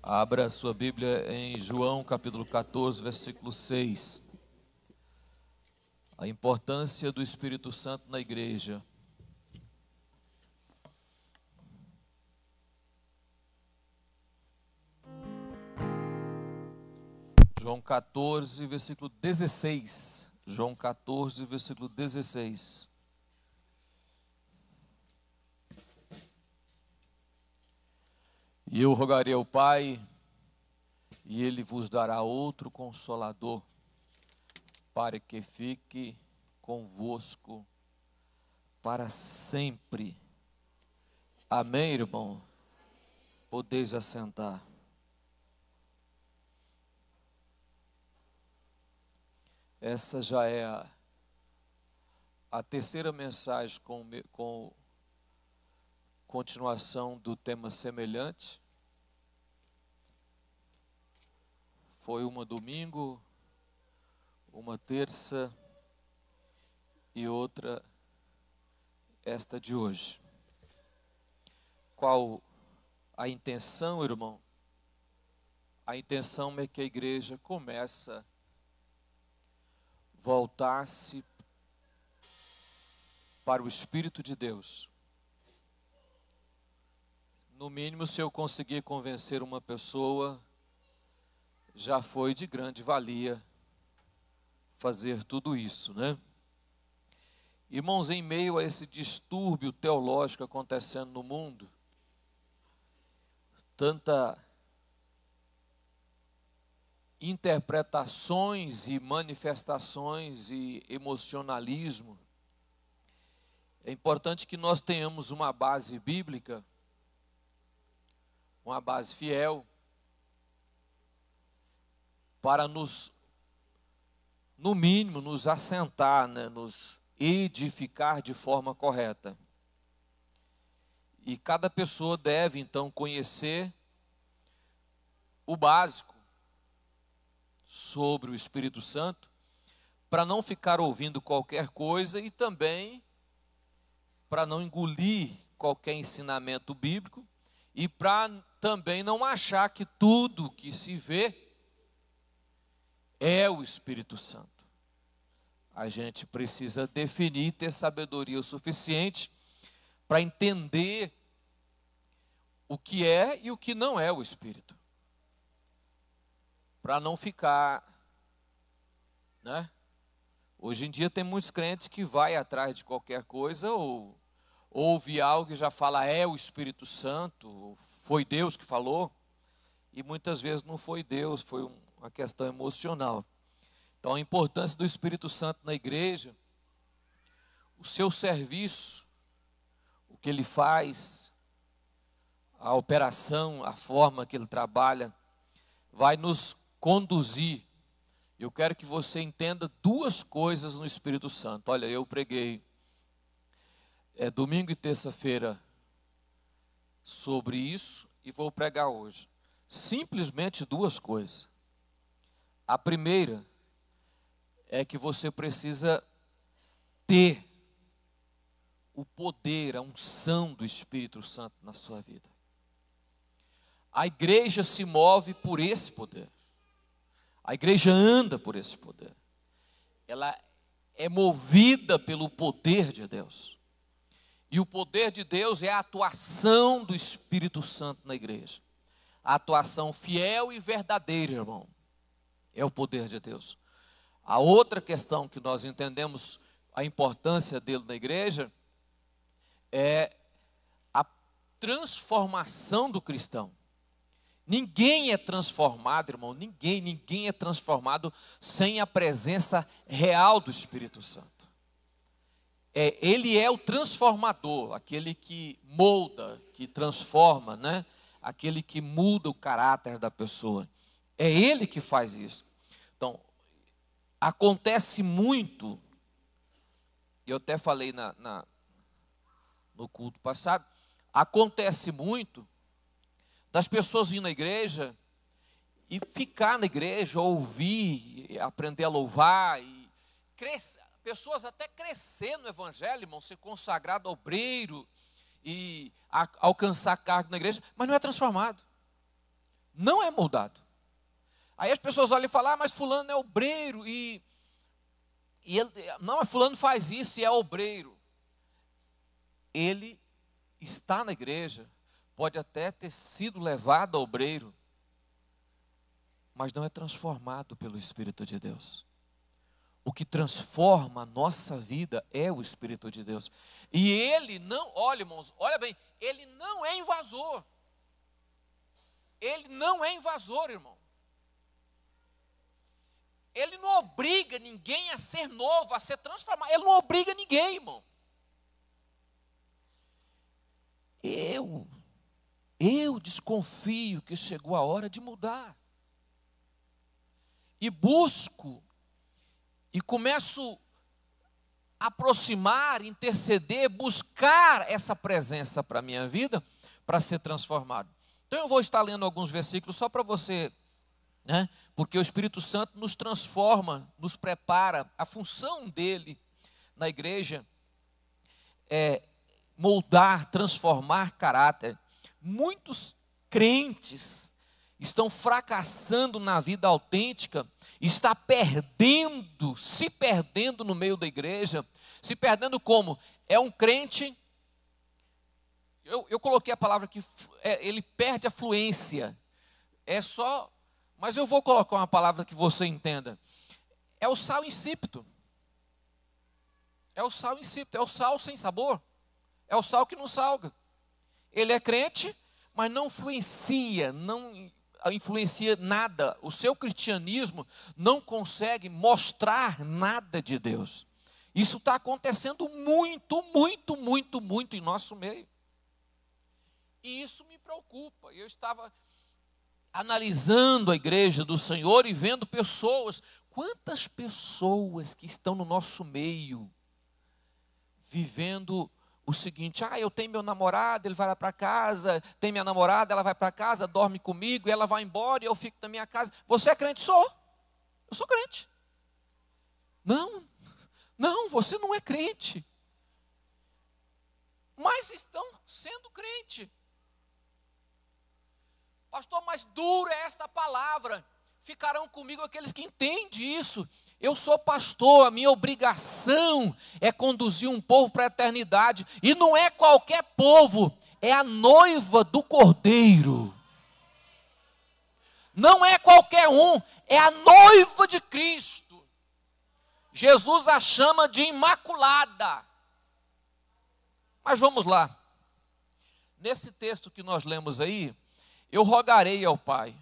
Abra a sua Bíblia em João capítulo 14, versículo 6. A importância do Espírito Santo na igreja. João 14, versículo 16. João 14, versículo 16. E eu rogarei ao Pai, e Ele vos dará outro Consolador, para que fique convosco para sempre. Amém, irmão? Podeis assentar. Essa já é a terceira mensagem com continuação do tema semelhante. Foi uma domingo, uma terça e outra esta de hoje. Qual a intenção, irmão? A intenção é que a igreja comece a voltar-se para o Espírito de Deus. No mínimo, se eu conseguir convencer uma pessoa, já foi de grande valia fazer tudo isso, né? Irmãos, em meio a esse distúrbio teológico acontecendo no mundo, tanta interpretações e manifestações e emocionalismo, é importante que nós tenhamos uma base bíblica, uma base fiel, para no mínimo, nos assentar, né, nos edificar de forma correta. E cada pessoa deve, então, conhecer o básico sobre o Espírito Santo, para não ficar ouvindo qualquer coisa e também para não engolir qualquer ensinamento bíblico e para também não achar que tudo que se vê é o Espírito Santo. A gente precisa definir, ter sabedoria o suficiente para entender o que é e o que não é o Espírito. Para não ficar, né? Hoje em dia tem muitos crentes que vai atrás de qualquer coisa ou ouve algo que já fala é o Espírito Santo, foi Deus que falou, e muitas vezes não foi Deus, foi uma questão emocional. Então a importância do Espírito Santo na igreja, o seu serviço, o que ele faz, a operação, a forma que ele trabalha, vai nos conduzir. Eu quero que você entenda duas coisas no Espírito Santo. Olha, eu preguei domingo e terça-feira sobre isso e vou pregar hoje. Simplesmente duas coisas. A primeira é que você precisa ter o poder, a unção do Espírito Santo na sua vida. A igreja se move por esse poder. A igreja anda por esse poder. Ela é movida pelo poder de Deus. E o poder de Deus é a atuação do Espírito Santo na igreja. A atuação fiel e verdadeira, irmão. É o poder de Deus. A outra questão que nós entendemos a importância dele na igreja é a transformação do cristão. Ninguém é transformado, irmão, ninguém é transformado sem a presença real do Espírito Santo. Ele é o transformador, aquele que molda, que transforma, né? Aquele que muda o caráter da pessoa. É ele que faz isso. Então, acontece muito, eu até falei no culto passado, acontece muito das pessoas virem na igreja e ficar na igreja, ouvir, aprender a louvar, e pessoas até crescer no evangelho, irmão, ser consagrado obreiro e alcançar cargo na igreja, mas não é transformado. Não é moldado. Aí as pessoas olham e falam, mas fulano é obreiro, e ele, não, mas fulano faz isso e é obreiro. Ele está na igreja, pode até ter sido levado a obreiro, mas não é transformado pelo Espírito de Deus. O que transforma a nossa vida é o Espírito de Deus. E ele não, olha irmãos, olha bem, ele não é invasor. Ele não é invasor, irmão. Ele não obriga ninguém a ser novo, a ser transformado. Ele não obriga ninguém, irmão. Eu desconfio que chegou a hora de mudar. E busco, e começo a aproximar, interceder, buscar essa presença para a minha vida, para ser transformado. Então eu vou estar lendo alguns versículos só para você, né? Porque o Espírito Santo nos transforma, nos prepara. A função dele na igreja é moldar, transformar caráter. Muitos crentes estão fracassando na vida autêntica, está perdendo, se perdendo no meio da igreja. Se perdendo como? É um crente, eu coloquei a palavra que ele perde a fluência. É só, mas eu vou colocar uma palavra que você entenda. É o sal insípido. É o sal insípido, é o sal sem sabor. É o sal que não salga. Ele é crente, mas não influencia, não influencia nada. O seu cristianismo não consegue mostrar nada de Deus. Isso está acontecendo muito, muito, muito, muito em nosso meio. E isso me preocupa. Eu estava analisando a igreja do Senhor e vendo pessoas, quantas pessoas que estão no nosso meio, vivendo o seguinte: eu tenho meu namorado, ele vai lá para casa, tem minha namorada, ela vai para casa, dorme comigo, ela vai embora e eu fico na minha casa. Você é crente? Sou. Eu sou crente. Não, você não é crente. Mas estão sendo crente. Pastor, mas dura é esta palavra. Ficarão comigo aqueles que entendem isso. Eu sou pastor, a minha obrigação é conduzir um povo para a eternidade. E não é qualquer povo, é a noiva do Cordeiro. Não é qualquer um, é a noiva de Cristo. Jesus a chama de imaculada. Mas vamos lá. Nesse texto que nós lemos aí, eu rogarei ao Pai.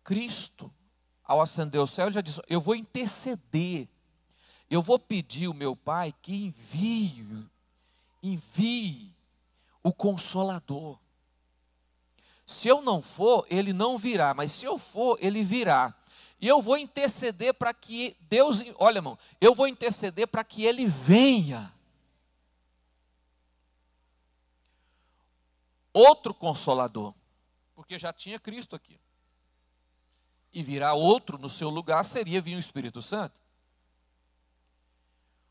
Cristo, ao ascender ao céu, ele já disse: eu vou interceder, eu vou pedir ao meu Pai que envie o Consolador. Se eu não for, ele não virá, mas se eu for, ele virá. E eu vou interceder para que Deus, olha irmão, eu vou interceder para que ele venha. Outro Consolador, porque já tinha Cristo aqui. E virá outro no seu lugar, seria vir o Espírito Santo.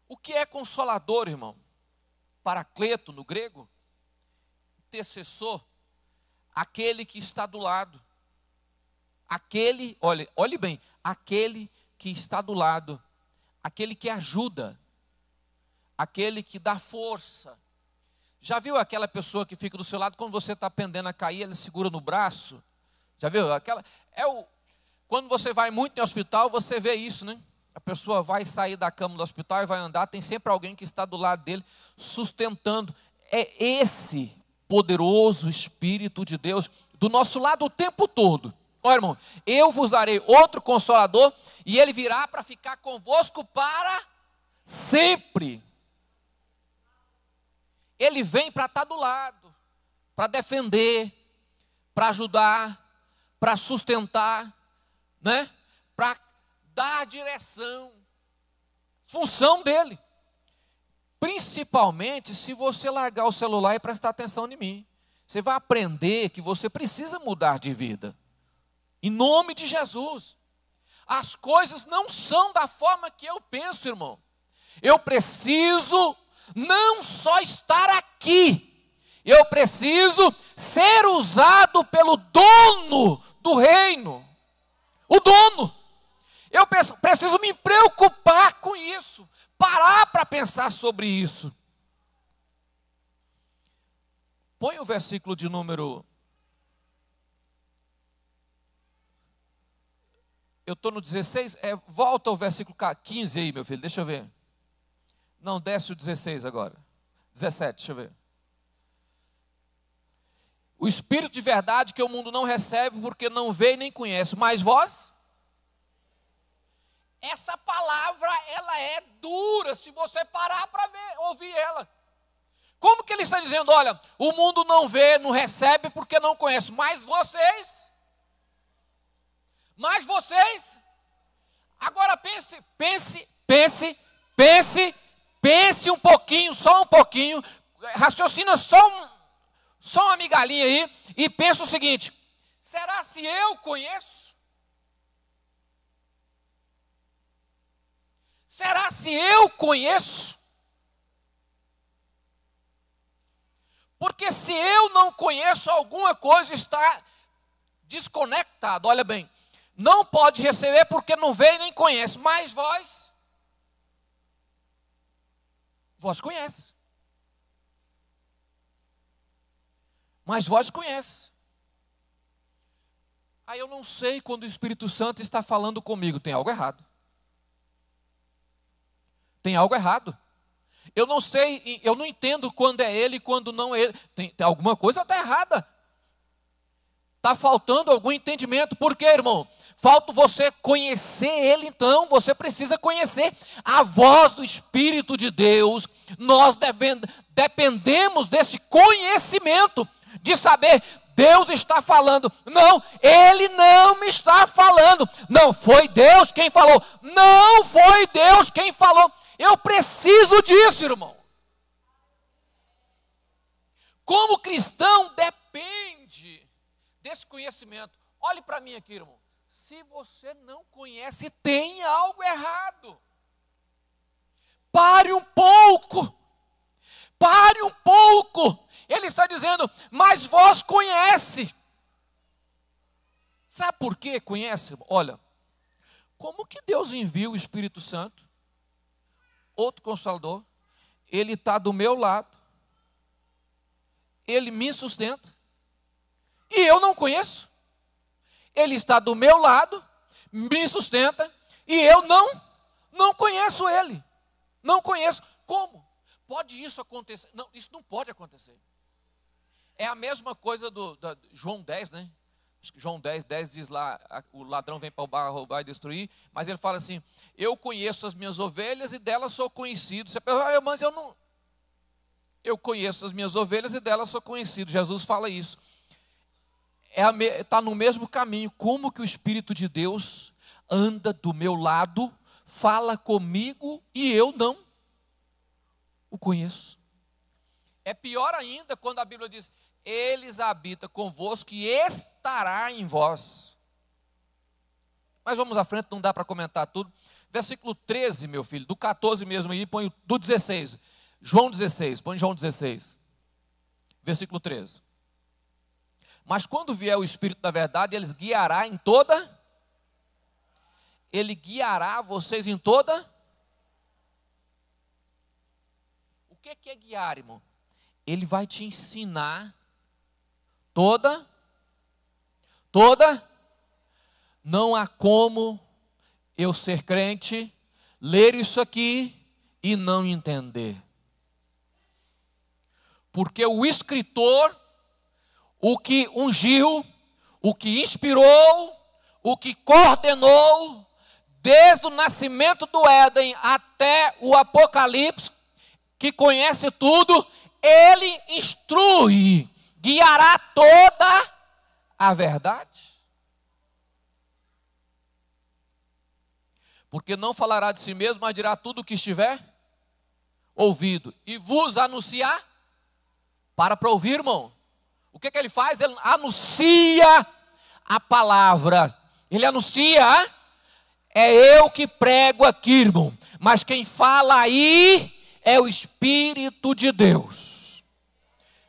O que é Consolador, irmão? Paracleto no grego? Intercessor, aquele que está do lado. Aquele, olhe bem, aquele que está do lado, aquele que ajuda, aquele que dá força. Já viu aquela pessoa que fica do seu lado, quando você está pendendo a cair, ele segura no braço? Já viu? Quando você vai muito em hospital, você vê isso, né? A pessoa vai sair da cama do hospital e vai andar, tem sempre alguém que está do lado dele, sustentando. É esse poderoso Espírito de Deus do nosso lado o tempo todo. Olha, irmão, eu vos darei outro Consolador, e ele virá para ficar convosco para sempre. Ele vem para estar do lado, para defender, para ajudar, para sustentar, né? Para dar direção, função dele. Principalmente se você largar o celular e prestar atenção em mim. Você vai aprender que você precisa mudar de vida. Em nome de Jesus. As coisas não são da forma que eu penso, irmão. Eu preciso não só estar aqui, eu preciso ser usado pelo dono pensar sobre isso. Põe o versículo de número... Eu estou no 16, volta ao versículo 15 aí, meu filho, deixa eu ver. Não, desce o 16 agora. 17, deixa eu ver. O Espírito de verdade que o mundo não recebe porque não vê e nem conhece, mas vós... Essa palavra, ela é dura, se você parar para ouvir ela. Como que ele está dizendo? Olha, o mundo não vê, não recebe porque não conhece, mas vocês... Agora pense um pouquinho, só um pouquinho, raciocina só uma migalhinha aí e pensa o seguinte: será se eu conheço? Será se eu conheço? Porque se eu não conheço, alguma coisa está desconectada. Olha bem, não pode receber porque não vê e nem conhece, mas vós conhece. Mas vós conhece. Aí eu não sei quando o Espírito Santo está falando comigo, tem algo errado. Tem algo errado. Eu não sei, eu não entendo quando é ele e quando não é ele. Tem alguma coisa está errada. Está faltando algum entendimento. Por quê, irmão? Falta você conhecer ele, então você precisa conhecer a voz do Espírito de Deus. Nós dependemos desse conhecimento, de saber, Deus está falando. Não, ele não me está falando. Não foi Deus quem falou. Não foi Deus quem falou. Eu preciso disso, irmão. Como cristão, depende desse conhecimento. Olhe para mim aqui, irmão. Se você não conhece, tem algo errado. Pare um pouco. Pare um pouco. Ele está dizendo, mas vós conhece. Sabe por que conhece? Olha, como que Deus envia o Espírito Santo? Outro Consolador. Ele está do meu lado. Ele me sustenta. E eu não conheço. Ele está do meu lado, me sustenta, e eu não conheço ele. Não conheço. Como? Pode isso acontecer? Não, isso não pode acontecer. É a mesma coisa da João 10, né? Acho que João 10 diz lá, o ladrão vem para roubar e destruir, mas ele fala assim, eu conheço as minhas ovelhas e delas sou conhecido. Você pensa, mas eu não... Eu conheço as minhas ovelhas e delas sou conhecido. Jesus fala isso. Está no mesmo caminho. Como que o Espírito de Deus anda do meu lado, fala comigo e eu não o conheço. É pior ainda quando a Bíblia diz, eles habitam convosco e estará em vós. Mas vamos à frente, não dá para comentar tudo. Versículo 13, meu filho, do 14 mesmo aí, põe do 16. João 16, põe João 16. Versículo 13. Mas quando vier o Espírito da verdade, ele guiará em toda... Ele guiará vocês em toda... O que é guiar, irmão? Ele vai te ensinar toda... Não há como eu ser crente, ler isso aqui e não entender. Porque o escritor, o que ungiu, o que inspirou, o que coordenou, desde o nascimento do Éden até o Apocalipse, que conhece tudo, ele instrui, guiará toda a verdade. Porque não falará de si mesmo, mas dirá tudo o que estiver ouvido. E vos anunciar, para ouvir, irmão. O que ele faz? Ele anuncia a palavra. Ele anuncia, é eu que prego aqui, irmão. Mas quem fala aí é o Espírito de Deus.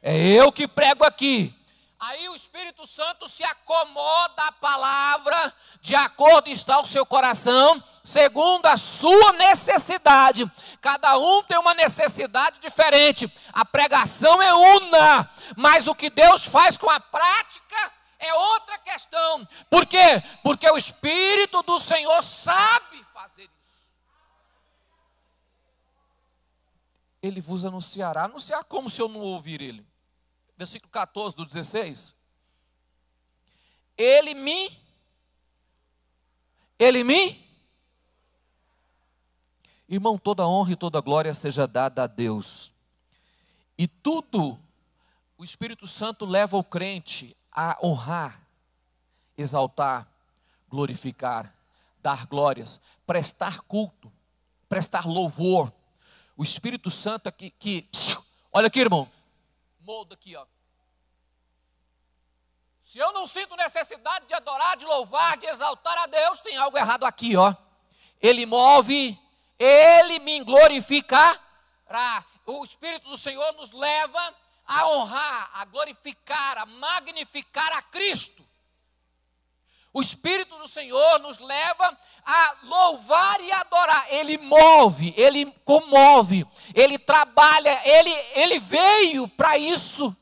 É eu que prego aqui. Aí o Espírito Santo se acomoda à palavra, de acordo está o seu coração, segundo a sua necessidade. Cada um tem uma necessidade diferente. A pregação é una, mas o que Deus faz com a prática é outra questão. Por quê? Porque o Espírito do Senhor sabe fazer isso. Ele vos anunciará. Anunciar como se eu não ouvir ele? Versículo 14 do 16. Ele me. Irmão, toda honra e toda glória seja dada a Deus. E tudo, o Espírito Santo leva o crente a honrar, exaltar, glorificar, dar glórias, prestar culto, prestar louvor. O Espírito Santo aqui, olha aqui, irmão, molda aqui, ó. Se eu não sinto necessidade de adorar, de louvar, de exaltar a Deus, tem algo errado aqui, ó. Ele move, ele me glorificará. O Espírito do Senhor nos leva a honrar, a glorificar, a magnificar a Cristo. O Espírito do Senhor nos leva a louvar e adorar. Ele move, ele comove, ele trabalha, ele veio para isso.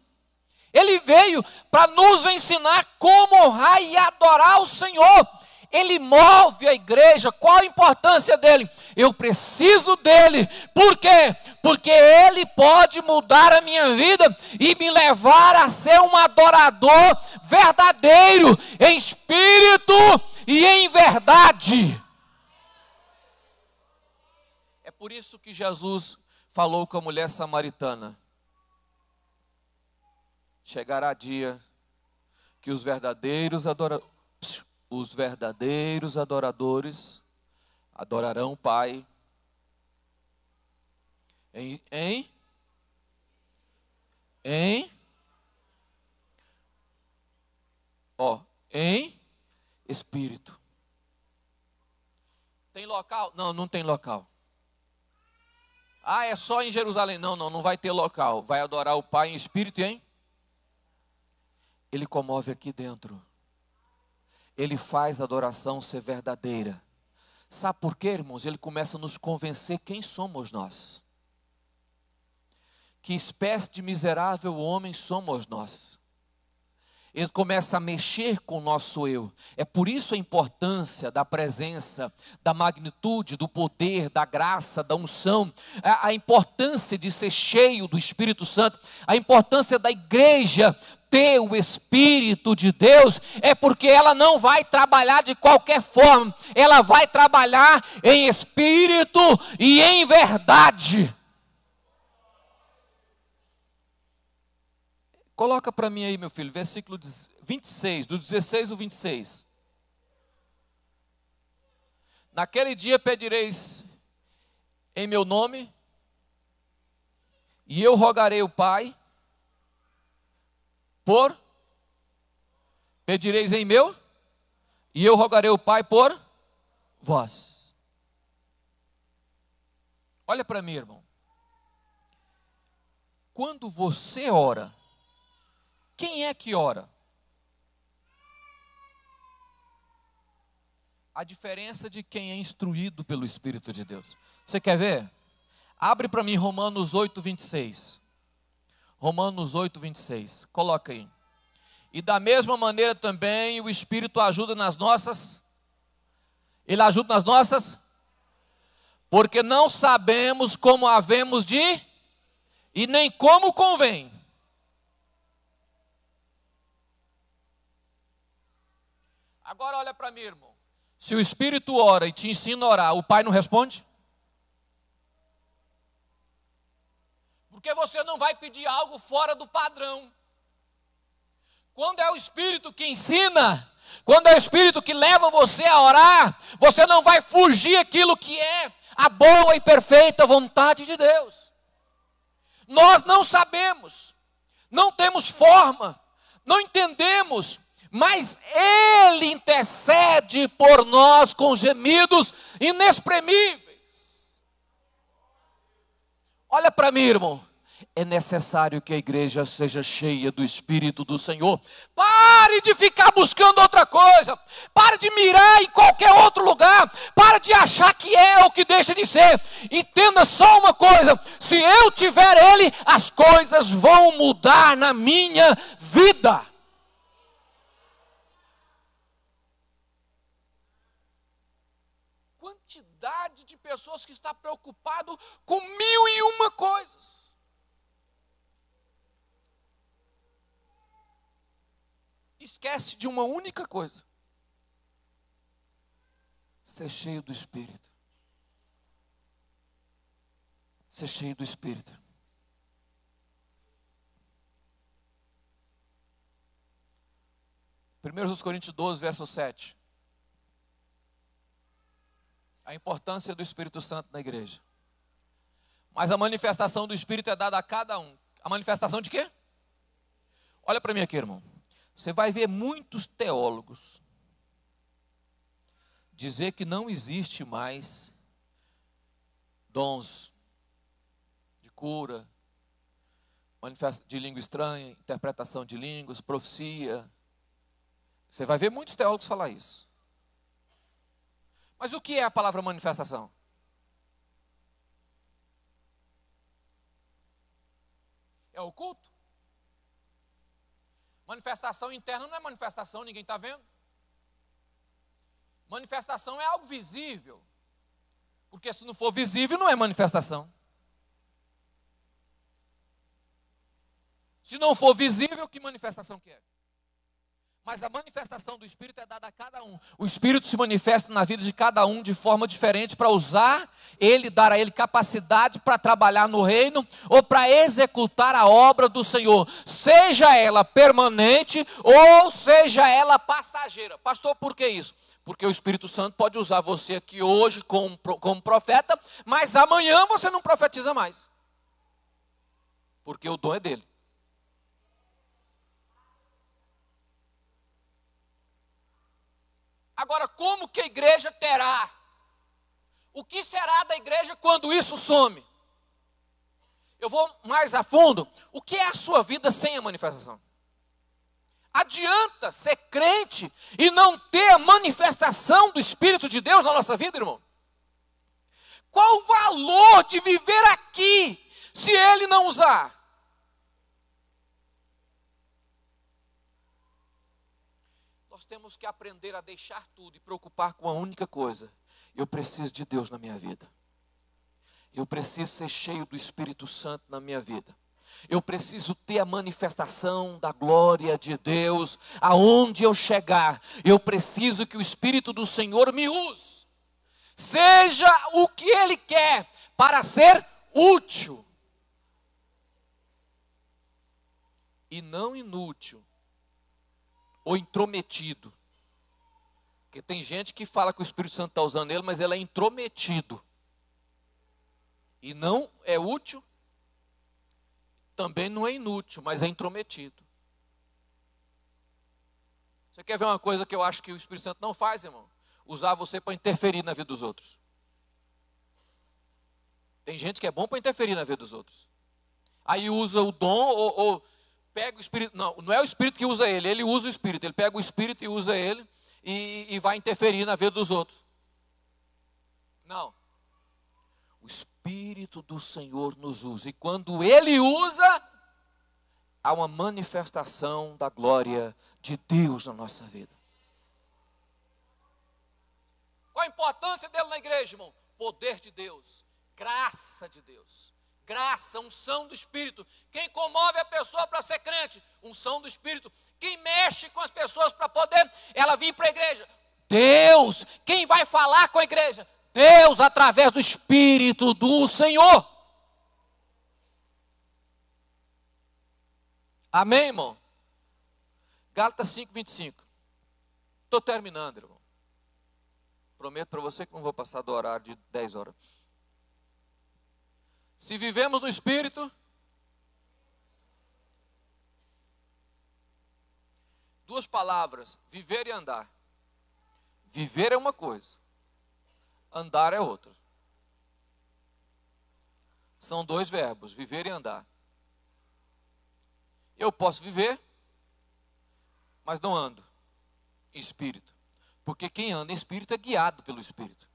Ele veio para nos ensinar como honrar e adorar o Senhor. Ele move a igreja. Qual a importância dele? Eu preciso dele. Por quê? Porque ele pode mudar a minha vida e me levar a ser um adorador verdadeiro, em espírito e em verdade. É por isso que Jesus falou com a mulher samaritana: chegará dia que os verdadeiros adoradores adorarão o Pai em espírito. Tem local? Não, não tem local. Ah, é só em Jerusalém? Não, não vai ter local. Vai adorar o Pai em espírito e em? Ele comove aqui dentro. Ele faz a adoração ser verdadeira. Sabe por quê, irmãos? Ele começa a nos convencer quem somos nós. Que espécie de miserável homem somos nós. Ele começa a mexer com o nosso eu. É por isso a importância da presença, da magnitude, do poder, da graça, da unção. A importância de ser cheio do Espírito Santo. A importância da igreja ter o Espírito de Deus. É porque ela não vai trabalhar de qualquer forma. Ela vai trabalhar em espírito e em verdade. Coloca para mim aí, meu filho, versículo 26, do 16 ao 26. Naquele dia pedireis em meu nome, e eu rogarei o Pai, pedireis em meu, e eu rogarei o Pai por vós. Olha para mim, irmão. Quando você ora, quem é que ora? A diferença de quem é instruído pelo Espírito de Deus. Você quer ver? Abre para mim Romanos 8, 26. Romanos 8, 26. Coloca aí. E da mesma maneira também o Espírito ajuda nas nossas. Ele ajuda nas nossas. Porque não sabemos como havemos de. E nem como convém. Agora olha para mim, irmão. Se o Espírito ora e te ensina a orar, o Pai não responde? Porque você não vai pedir algo fora do padrão. Quando é o Espírito que ensina, quando é o Espírito que leva você a orar, você não vai fugir aquilo que é a boa e perfeita vontade de Deus. Nós não sabemos, não temos forma, não entendemos, mas Ele intercede por nós com gemidos inexprimíveis. Olha para mim, irmão. é necessário que a igreja seja cheia do Espírito do Senhor. Pare de ficar buscando outra coisa. Pare de mirar em qualquer outro lugar. Pare de achar que é ou que deixa de ser. Entenda só uma coisa: se eu tiver Ele, as coisas vão mudar na minha vida. Quantidade de pessoas que está preocupado com 1001 coisas. Esquece de uma única coisa: ser cheio do Espírito. Ser cheio do Espírito. Primeiros Coríntios 12, verso 7. A importância do Espírito Santo na igreja. Mas a manifestação do Espírito é dada a cada um. A manifestação de quê? Olha para mim aqui, irmão. Você vai ver muitos teólogos dizer que não existe mais dons de cura, de língua estranha, interpretação de línguas, profecia. Você vai ver muitos teólogos falar isso. Mas o que é a palavra manifestação? É o culto? Manifestação interna não é manifestação, ninguém está vendo. Manifestação é algo visível. Porque se não for visível, não é manifestação. Se não for visível, que manifestação que é? Mas a manifestação do Espírito é dada a cada um. O Espírito se manifesta na vida de cada um de forma diferente para usar ele, dar a ele capacidade para trabalhar no reino ou para executar a obra do Senhor, seja ela permanente ou seja ela passageira. Pastor, por que isso? Porque o Espírito Santo pode usar você aqui hoje como profeta, mas amanhã você não profetiza mais, porque o dom é dele. Agora, como que a igreja terá? O que será da igreja quando isso some? Eu vou mais a fundo. O que é a sua vida sem a manifestação? Adianta ser crente e não ter a manifestação do Espírito de Deus na nossa vida, irmão? Qual o valor de viver aqui se Ele não usar? Nós temos que aprender a deixar tudo e preocupar com a única coisa: eu preciso de Deus na minha vida. Eu preciso ser cheio do Espírito Santo na minha vida. Eu preciso ter a manifestação da glória de Deus aonde eu chegar. Eu preciso que o Espírito do Senhor me use. Seja o que Ele quer para ser útil. E não inútil. Ou intrometido. Porque tem gente que fala que o Espírito Santo está usando ele, mas ele é intrometido. E não é útil, também não é inútil, mas é intrometido. Você quer ver uma coisa que eu acho que o Espírito Santo não faz, irmão? Usar você para interferir na vida dos outros. Tem gente que é bom para interferir na vida dos outros. Aí usa o dom ou pega o Espírito. Não é o Espírito que usa ele, ele usa o Espírito. Ele pega o Espírito e usa ele e vai interferir na vida dos outros. Não. O Espírito do Senhor nos usa. E quando Ele usa, há uma manifestação da glória de Deus na nossa vida. Qual a importância dele na igreja, irmão? Poder de Deus, graça de Deus. Graça, unção do Espírito. Quem comove a pessoa para ser crente? Unção do Espírito. Quem mexe com as pessoas para poder ela vir para a igreja? Deus. Quem vai falar com a igreja? Deus, através do Espírito do Senhor. Amém, irmão? Gálatas 5:25. Estou terminando, irmão. Prometo para você que não vou passar do horário de 10 horas. Se vivemos no Espírito, duas palavras, viver e andar. Viver é uma coisa, andar é outra. São dois verbos, viver e andar. Eu posso viver, mas não ando em espírito. Porque quem anda em espírito é guiado pelo Espírito.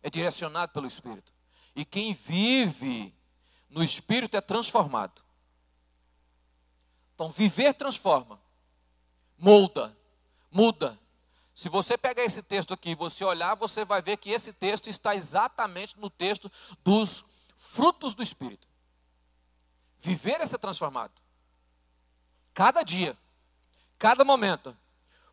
É direcionado pelo Espírito. E quem vive no Espírito é transformado. Então, viver transforma. Muda. Se você pegar esse texto aqui e você olhar, você vai ver que esse texto está exatamente no texto dos frutos do Espírito. Viver é ser transformado. Cada dia, cada momento.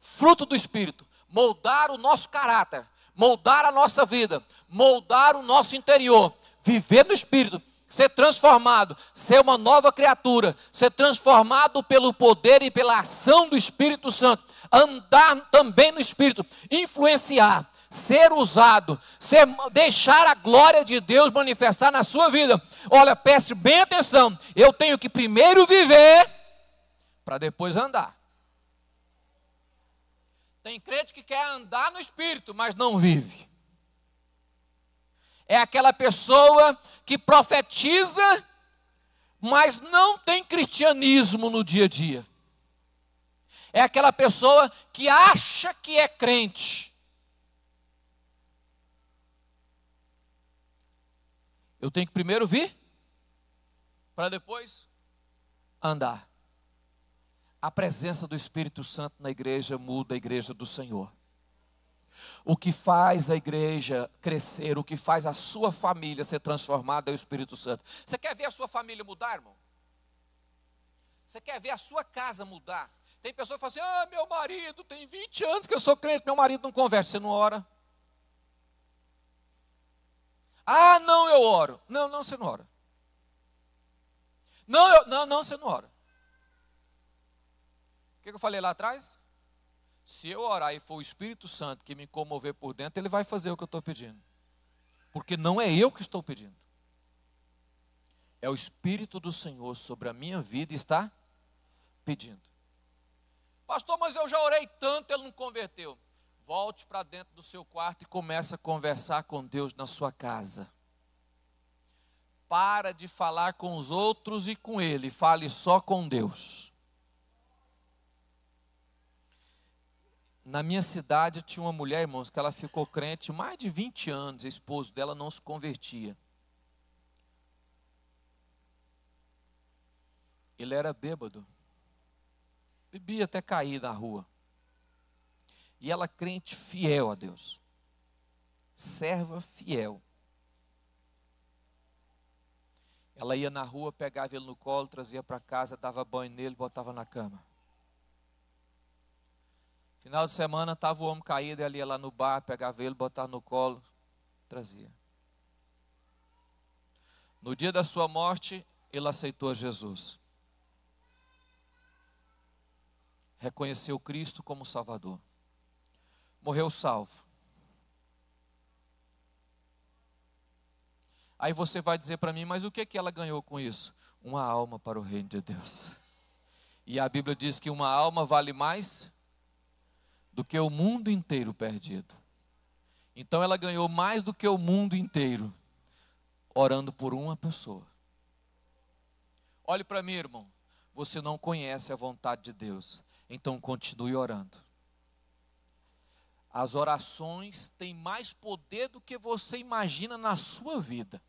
Fruto do Espírito. Moldar o nosso caráter. Moldar a nossa vida. Moldar o nosso interior. Viver no Espírito. Ser transformado, ser uma nova criatura, ser transformado pelo poder e pela ação do Espírito Santo, andar também no Espírito, influenciar, ser usado, deixar a glória de Deus manifestar na sua vida. Olha, preste bem atenção, eu tenho que primeiro viver, para depois andar. Tem crente que quer andar no Espírito, mas não vive. É aquela pessoa que profetiza, mas não tem cristianismo no dia a dia. É aquela pessoa que acha que é crente. Eu tenho que primeiro vir, para depois andar. A presença do Espírito Santo na igreja muda a igreja do Senhor. O que faz a igreja crescer, o que faz a sua família ser transformada é o Espírito Santo. Você quer ver a sua família mudar, irmão? Você quer ver a sua casa mudar? Tem pessoas que falam assim, meu marido, tem 20 anos que eu sou crente, meu marido não converte, você não ora? Não, eu oro. Não, você não ora. Não, você não ora. O que eu falei lá atrás? Se eu orar e for o Espírito Santo que me comover por dentro, ele vai fazer o que eu estou pedindo. Porque não é eu que estou pedindo. É o Espírito do Senhor sobre a minha vida está pedindo. Pastor, mas eu já orei tanto, ele não converteu. Volte para dentro do seu quarto e comece a conversar com Deus na sua casa. Para de falar com os outros e com ele, fale só com Deus. Na minha cidade tinha uma mulher, irmãos, que ela ficou crente mais de 20 anos, o esposo dela não se convertia. Ele era bêbado, bebia até cair na rua. E ela crente fiel a Deus, serva fiel. Ela ia na rua, pegava ele no colo, trazia para casa, dava banho nele, botava na cama. Final de semana estava o homem caído, ela ia lá no bar, pegava ele, botava no colo, trazia. No dia da sua morte, ele aceitou Jesus. Reconheceu Cristo como Salvador. Morreu salvo. Aí você vai dizer para mim, mas o que ela ganhou com isso? Uma alma para o reino de Deus. E a Bíblia diz que uma alma vale mais do que o mundo inteiro perdido. Então ela ganhou mais do que o mundo inteiro, orando por uma pessoa. Olhe para mim, irmão, você não conhece a vontade de Deus, então continue orando. As orações têm mais poder do que você imagina na sua vida.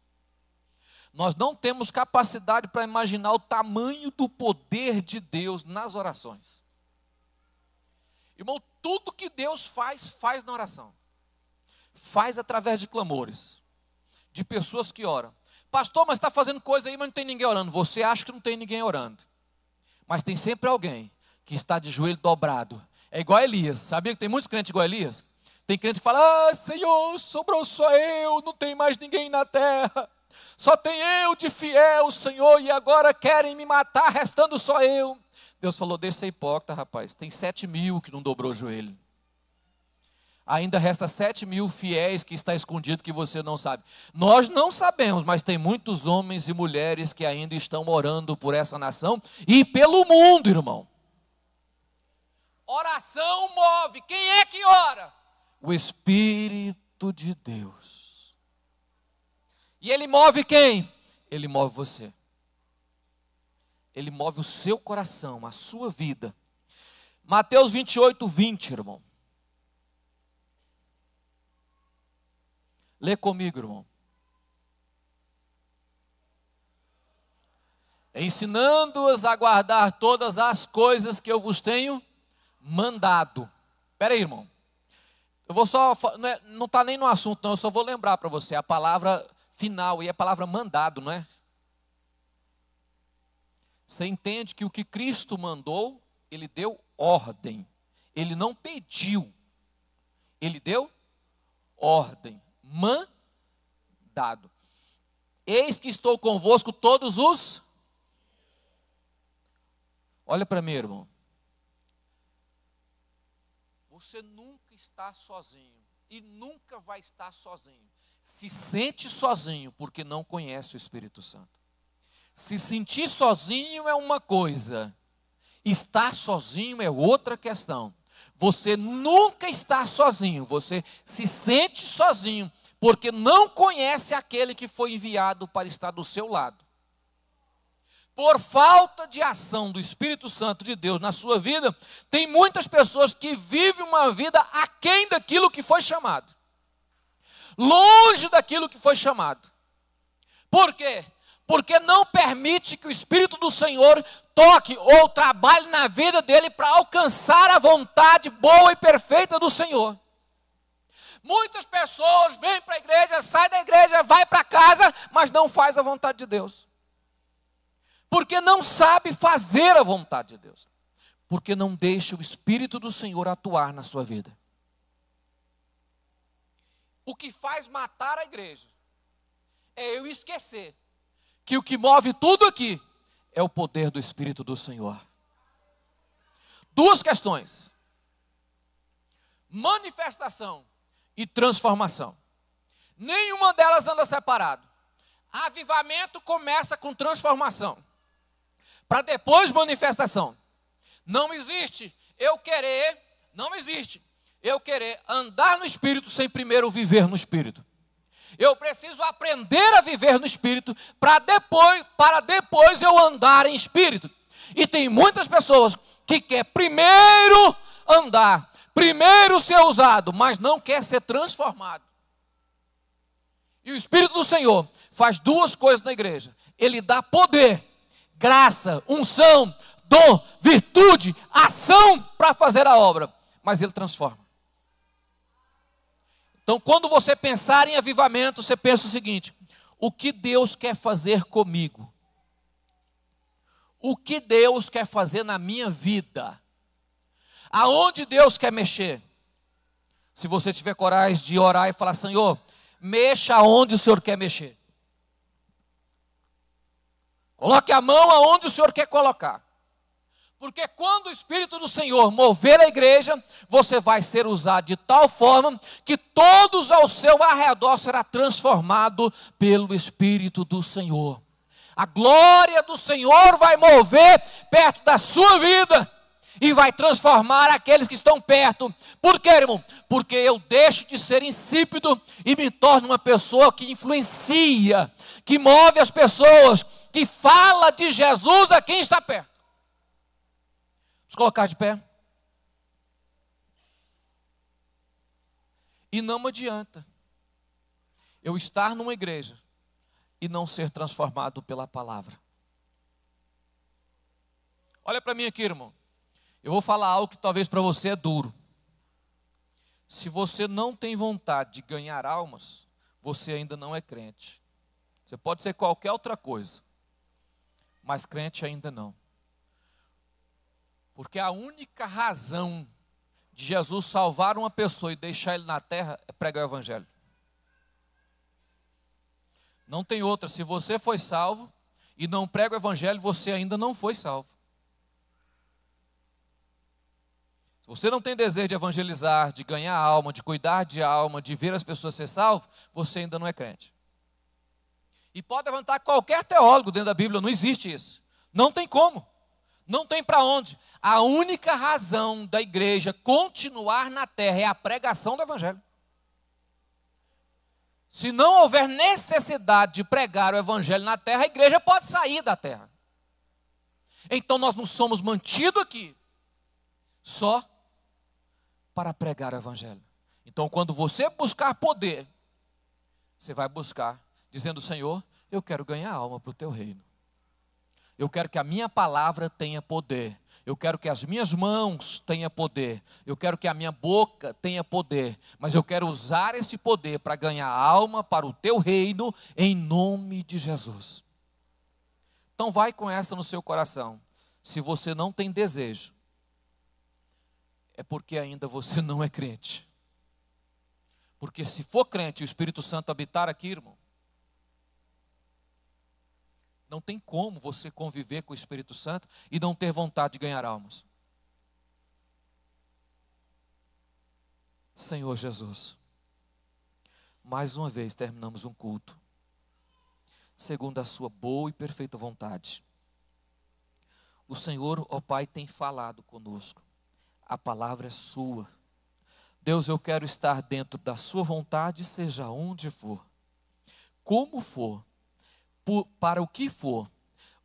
Nós não temos capacidade para imaginar o tamanho do poder de Deus nas orações. Irmão, tudo que Deus faz na oração. Faz através de clamores, de pessoas que oram. Pastor, mas está fazendo coisa aí, mas não tem ninguém orando. Você acha que não tem ninguém orando. Mas tem sempre alguém que está de joelho dobrado. É igual a Elias. Sabia que tem muitos crentes igual a Elias? Tem crente que fala, Senhor, sobrou só eu, não tem mais ninguém na terra. Só tem eu de fiel, Senhor, e agora querem me matar, restando só eu. Deus falou, deixa ser hipócrita, rapaz. Tem 7.000 que não dobrou o joelho. Ainda resta 7.000 fiéis que está escondido que você não sabe. Nós não sabemos, mas tem muitos homens e mulheres que ainda estão orando por essa nação e pelo mundo, irmão. Oração move. Quem é que ora? O Espírito de Deus. E ele move quem? Ele move você. ele move o seu coração, a sua vida. Mateus 28, 20, irmão. Lê comigo, irmão. Ensinando-os a guardar todas as coisas que eu vos tenho mandado. Espera aí, irmão. Eu vou só, não está nem no assunto, não. Eu só vou lembrar para você a palavra final e a palavra mandado, não é? Você entende que o que Cristo mandou, ele deu ordem. Ele não pediu. Ele deu ordem. Mandado. Eis que estou convosco todos os... Olha para mim, irmão. Você nunca está sozinho. E nunca vai estar sozinho. Se sente sozinho porque não conhece o Espírito Santo. Se sentir sozinho é uma coisa. Estar sozinho é outra questão. Você nunca está sozinho. Você se sente sozinho porque não conhece aquele que foi enviado para estar do seu lado. Por falta de ação do Espírito Santo de Deus na sua vida, tem muitas pessoas que vivem uma vida aquém daquilo que foi chamado. Longe daquilo que foi chamado. Por quê? Porque não permite que o Espírito do Senhor toque ou trabalhe na vida dele para alcançar a vontade boa e perfeita do Senhor. Muitas pessoas vêm para a igreja, saem da igreja, vai para casa, mas não faz a vontade de Deus. Porque não sabe fazer a vontade de Deus. Porque não deixa o Espírito do Senhor atuar na sua vida. O que faz matar a igreja é eu esquecer que o que move tudo aqui é o poder do Espírito do Senhor. Duas questões: manifestação e transformação. Nenhuma delas anda separado. Avivamento começa com transformação, para depois manifestação. Não existe eu querer andar no Espírito sem primeiro viver no Espírito. Eu preciso aprender a viver no Espírito para depois eu andar em Espírito. E tem muitas pessoas que quer primeiro andar, primeiro ser usado, mas não quer ser transformado. E o Espírito do Senhor faz duas coisas na igreja. Ele dá poder, graça, unção, dom, virtude, ação para fazer a obra. Mas ele transforma. Então, quando você pensar em avivamento, você pensa o seguinte: o que Deus quer fazer comigo? O que Deus quer fazer na minha vida? Aonde Deus quer mexer? Se você tiver coragem de orar e falar: Senhor, mexa aonde o Senhor quer mexer. Coloque a mão aonde o Senhor quer colocar. Porque quando o Espírito do Senhor mover a igreja, você vai ser usado de tal forma que todos ao seu arredor será transformado pelo Espírito do Senhor. A glória do Senhor vai mover perto da sua vida e vai transformar aqueles que estão perto. Por quê, irmão? Porque eu deixo de ser insípido e me torno uma pessoa que influencia, que move as pessoas, que fala de Jesus a quem está perto. Vamos colocar de pé. E não adianta eu estar numa igreja e não ser transformado pela palavra. Olha para mim aqui, irmão. Eu vou falar algo que talvez para você é duro. Se você não tem vontade de ganhar almas, você ainda não é crente. Você pode ser qualquer outra coisa, mas crente ainda não. Porque a única razão de Jesus salvar uma pessoa e deixar ele na terra é pregar o evangelho. Não tem outra. Se você foi salvo e não prega o evangelho, você ainda não foi salvo. Se você não tem desejo de evangelizar, de ganhar alma, de cuidar de alma, de ver as pessoas ser salvas, você ainda não é crente. E pode levantar qualquer teólogo dentro da Bíblia, não existe isso. Não tem como. Não tem para onde. A única razão da igreja continuar na terra é a pregação do evangelho. Se não houver necessidade de pregar o evangelho na terra, a igreja pode sair da terra. Então nós não somos mantidos aqui só para pregar o evangelho. Então quando você buscar poder, você vai buscar dizendo: Senhor, eu quero ganhar alma para o teu reino. Eu quero que a minha palavra tenha poder. Eu quero que as minhas mãos tenham poder. Eu quero que a minha boca tenha poder. Mas eu quero usar esse poder para ganhar alma para o teu reino, em nome de Jesus. Então vai com essa no seu coração. Se você não tem desejo, é porque ainda você não é crente. Porque se for crente e o Espírito Santo habitar aqui, irmão, não tem como você conviver com o Espírito Santo e não ter vontade de ganhar almas. Senhor Jesus, mais uma vez terminamos um culto, segundo a sua boa e perfeita vontade. O Senhor, ó Pai, tem falado conosco. A palavra é sua. Deus, eu quero estar dentro da sua vontade, seja onde for, como for, para o que for.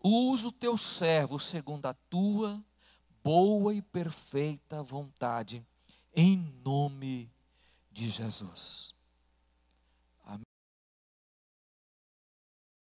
Usa o teu servo segundo a tua boa e perfeita vontade, em nome de Jesus.